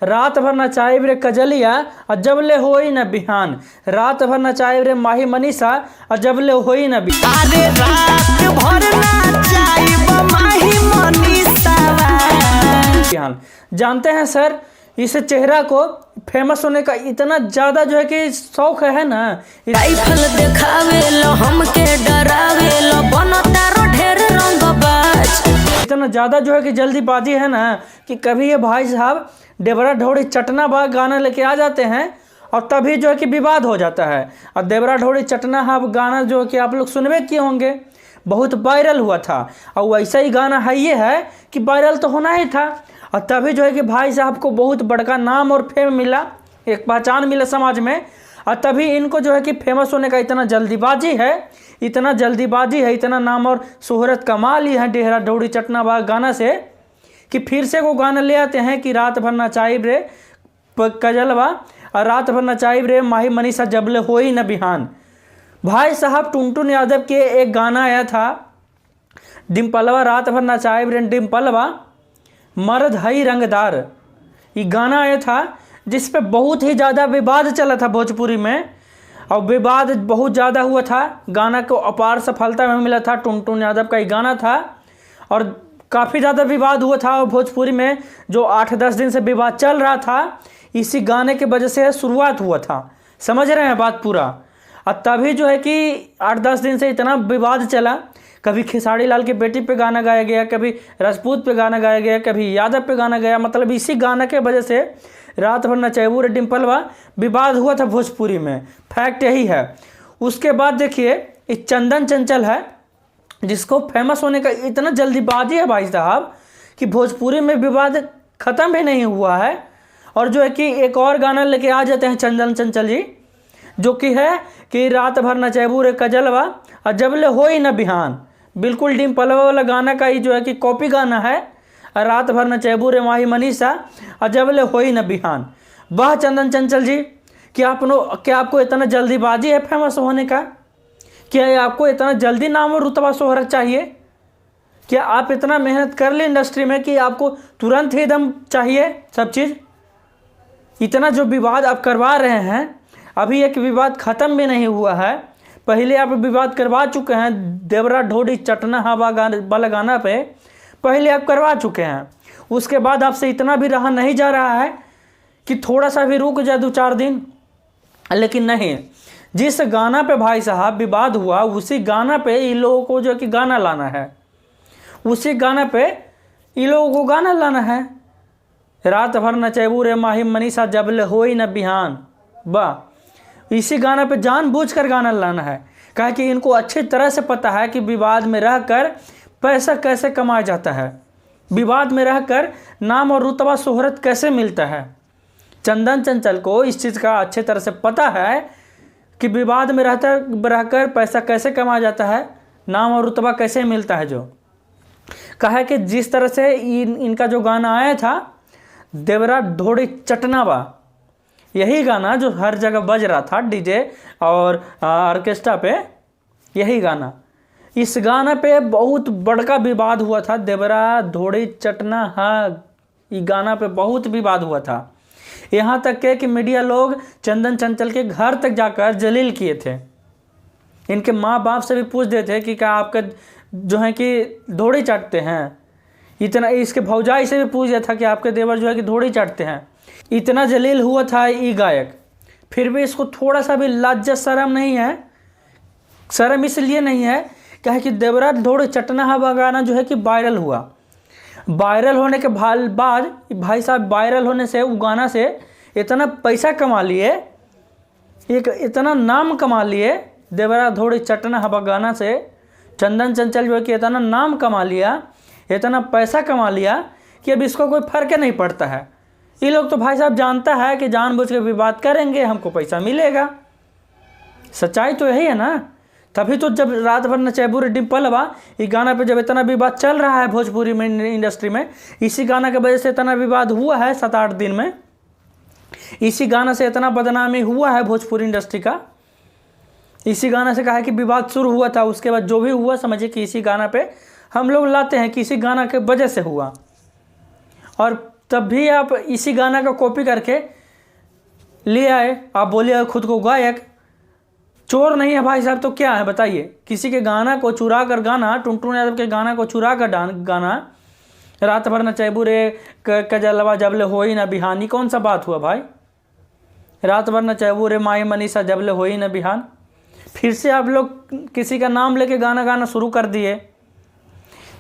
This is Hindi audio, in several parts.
रात भर नचाइब रे कजलिया और जब ले होई न बिहान, रात भर नचाइब रे माही मनीषा और जब ले होई न बिहान। अरे रात भर नचाइब माही मनीषा। जानते हैं सर, इस चेहरा को फेमस होने का इतना ज़्यादा जो है कि शौक है ना, राइफल दिखावे लो हमके डरावे लो बनता रो ढेर रंगबाज। इतना ज़्यादा जो है कि जल्दीबाजी है ना कि कभी ये भाई साहब देवरा ढोड़ी चटना बाग गाना लेके आ जाते हैं और तभी जो है कि विवाद हो जाता है। और देवरा ढोड़ी चटना हाब गाना जो है कि आप लोग सुनबे किए होंगे, बहुत वायरल हुआ था और वैसा ही गाना है, ये है कि वायरल तो होना ही था। और तभी जो है कि भाई साहब को बहुत बड़का नाम और फेम मिला, एक पहचान मिला समाज में। और तभी इनको जो है कि फेमस होने का इतना जल्दीबाजी है, इतना जल्दीबाजी है, इतना नाम और शोहरत कमा ली है देवरा ढोड़ी चटना बाग गाना से कि फिर से वो गाना ले आते हैं कि रात भर नचाइब रे कजलवा और रात भर नचाइब रे माही मनीषा जबले होई न बिहान। भाई साहब टुनटुन यादव के एक गाना आया था, डिम्पलवा रात भर नचाइब रे डिम्पलवा मर्द हई रंगदार, ये गाना आया था जिस पे बहुत ही ज़्यादा विवाद चला था भोजपुरी में और विवाद बहुत ज़्यादा हुआ था। गाना को अपार सफलता में मिला था, टुनटुन यादव का ये गाना था और काफ़ी ज़्यादा विवाद हुआ था। और भोजपुरी में जो 8-10 दिन से विवाद चल रहा था, इसी गाने की वजह से शुरुआत हुआ था, समझ रहे हैं बात पूरा। और तभी जो है कि 8-10 दिन से इतना विवाद चला, कभी खेसारी लाल की बेटी पे गाना गाया गया, कभी राजपूत पे गाना गाया गया, कभी यादव पे गाना गया। मतलब इसी गाना के वजह से रात भर नचाइब रे डिम्पलवा विवाद हुआ था भोजपुरी में, फैक्ट यही है। उसके बाद देखिए इस चंदन चंचल है जिसको फेमस होने का इतना जल्दीबाजी है भाई साहब कि भोजपुरी में विवाद ख़त्म भी नहीं हुआ है। और जो है कि एक और गाना लेके आ जाते हैं चंदन चंचल जी, जो कि है कि रात भर नचाइब रे कजलवा और जब ले होई न बिहान। बिल्कुल डिम्पलवा वाला गाना का ही जो है कि कॉपी गाना है, रात भर नचाइब रे माही मनीषा और जब ले होई न बिहान। वाह चंदन चंचल जी, क्या आपको इतना जल्दीबाजी है फेमस होने का? क्या आपको इतना जल्दी नाम और रुतबा शोहरत चाहिए? क्या आप इतना मेहनत कर ले इंडस्ट्री में कि आपको तुरंत ही एकदम चाहिए सब चीज़? इतना जो विवाद आप करवा रहे हैं, अभी एक विवाद ख़त्म भी नहीं हुआ है, पहले आप विवाद करवा चुके हैं देवरा ढोड़ी चटना हवा वाला गाना पे, पहले आप करवा चुके हैं। उसके बाद आपसे इतना भी रहा नहीं जा रहा है कि थोड़ा सा भी रुक जाए 2-4 दिन, लेकिन नहीं, जिस गाना पे भाई साहब विवाद हुआ उसी गाना पे इन लोगों को जो कि गाना लाना है, उसी गाना पे इन लोगों को गाना लाना है। रात भर नचाइब रे माही मनीषा जबले होई न बिहान, वाह, इसी गाना पे जानबूझकर गाना लाना है। कहा कि इनको अच्छी तरह से पता है कि विवाद में रहकर पैसा कैसे कमाया जाता है, विवाद में रहकर नाम और रुतबा शोहरत कैसे मिलता है। चंदन चंचल को इस चीज़ का अच्छी तरह से पता है कि विवाद में रहकर पैसा कैसे कमाया जाता है, नाम और रुतबा कैसे मिलता है। जो कहा कि जिस तरह से इनका जो गाना आया था देवरा ढोड़ी चटनावा, यही गाना जो हर जगह बज रहा था डीजे और ऑर्केस्ट्रा पे, यही गाना, इस गाना पे बहुत बड़का विवाद हुआ था। देवरा ढोड़ी चटना हाँ, ये गाना पे बहुत विवाद हुआ था। यहाँ तक के कि मीडिया लोग चंदन चंचल के घर तक जाकर जलील किए थे, इनके माँ बाप से भी पूछ रहे थे कि क्या आपके जो है कि ढोड़ी चाटते हैं। इतना इसके भौजाई से भी पूछ रहा था कि आपके देवर जो है कि ढोड़ी चाटते हैं। इतना जलील हुआ था ये गायक, फिर भी इसको थोड़ा सा भी लज्जा शर्म नहीं है। शर्म इसलिए नहीं है क्या कि देवरा ढोड़ी चटना हवा गाना जो है कि वायरल हुआ। वायरल होने के बाद भाई साहब वायरल होने से वो गाना से इतना पैसा कमा लिए, एक इतना नाम कमा लिए देवरा ढोड़ी चटना हवा गाना से। चंदन चंचल जो है कि इतना नाम कमा लिया, इतना पैसा कमा लिया कि अब इसको कोई फर्क नहीं पड़ता है। ये लोग तो भाई साहब जानता है कि जानबूझ के विवाद करेंगे, हमको पैसा मिलेगा। सच्चाई तो यही है ना। तभी तो जब रात भर नचाइब रे डिम्पलवा ये गाना पे जब इतना विवाद चल रहा है भोजपुरी में इंडस्ट्री में, इसी गाना की वजह से इतना विवाद हुआ है 7-8 दिन में। इसी गाना से इतना बदनामी हुआ है भोजपुरी इंडस्ट्री का। इसी गाना से कहा कि विवाद शुरू हुआ था, उसके बाद जो भी हुआ समझिए कि इसी गाना पे हम लोग लाते हैं कि इसी गाना के वजह से हुआ। और तब भी आप इसी गाना का कॉपी करके ले आए, आप बोलिए खुद को गायक। चोर नहीं है भाई साहब तो क्या है बताइए? किसी के गाना को चुरा कर गाना, टुनटुन यादव के गाना को चुरा कर गाना, रात भर नचैबू रे कजलवा जबले होई न बिहानी, कौन सा बात हुआ भाई? रात भर नचैबू रे माई मनीषा जबले होई न बिहान। फिर से आप लोग किसी का नाम लेके गाना गाना शुरू कर दिए,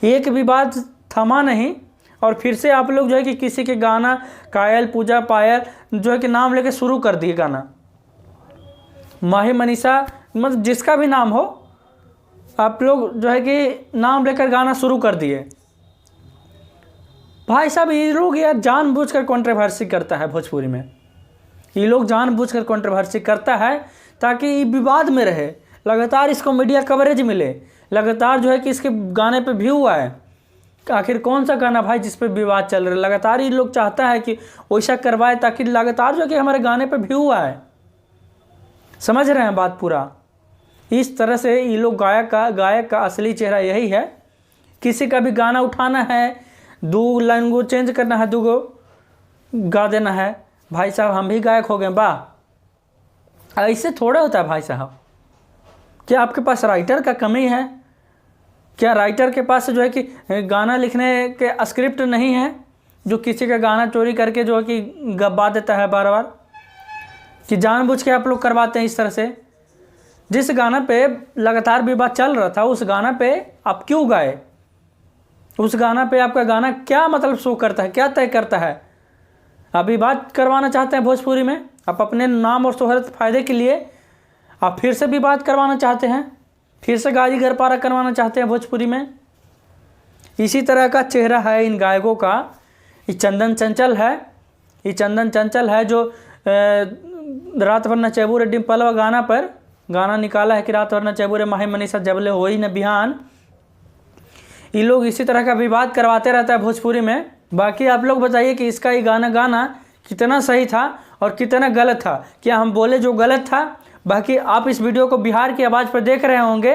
एक भी बात थमा नहीं, और फिर से आप लोग जो है कि किसी के गाना कायल पूजा पायल जो है कि नाम लेके शुरू कर दिए गाना। माही मनीषा मतलब जिसका भी नाम हो, आप लोग जो है कि नाम लेकर गाना शुरू कर दिए। भाई साहब ये लोग यार जानबूझकर कंट्रोवर्सी करता है भोजपुरी में, ये लोग जानबूझकर कंट्रोवर्सी करता है ताकि ये विवाद में रहे, लगातार इसको मीडिया कवरेज मिले, लगातार जो है कि इसके गाने पे व्यू आए। आखिर कौन सा गाना भाई जिस पे विवाद चल रहा है? लगातार ये लोग चाहता है कि वैसा करवाए ताकि लगातार जो है कि हमारे गाने पे व्यू आए। समझ रहे हैं बात पूरा? इस तरह से ये लोग गायक का असली चेहरा यही है। किसी का भी गाना उठाना है, 2 लाइन को चेंज करना है, 2 को गा देना है, भाई साहब हम भी गायक हो गए वाह। ऐसे थोड़ा होता है भाई साहब। क्या आपके पास राइटर का कमी है? क्या राइटर के पास जो है कि गाना लिखने के स्क्रिप्ट नहीं है, जो किसी का गाना चोरी करके जो है कि गबा देता है बार बार, कि जानबूझ के आप लोग करवाते हैं इस तरह से? जिस गाना पे लगातार विवाद चल रहा था उस गाना पे आप क्यों गाए? उस गाना पे आपका गाना क्या मतलब शो करता है, क्या तय करता है? आप विवाद करवाना चाहते हैं भोजपुरी में, आप अपने नाम और शोहरत फायदे के लिए आप फिर से विवाद करवाना चाहते हैं, फिर से गाली गरपारा करवाना चाहते हैं भोजपुरी में। इसी तरह का चेहरा है इन गायकों का। ये चंदन चंचल है, ये चंदन चंचल है जो रात भर नचैबू रे डिम्पलवा गाना पर गाना निकाला है कि रात भर नचैबू रे माही मनीषा जबले होई न बिहान। ये लोग इसी तरह का विवाद करवाते रहता है भोजपुरी में। बाकी आप लोग बताइए कि इसका ये गाना कितना सही था और कितना गलत था। क्या हम बोले जो गलत था? बाकी आप इस वीडियो को बिहार की आवाज़ पर देख रहे होंगे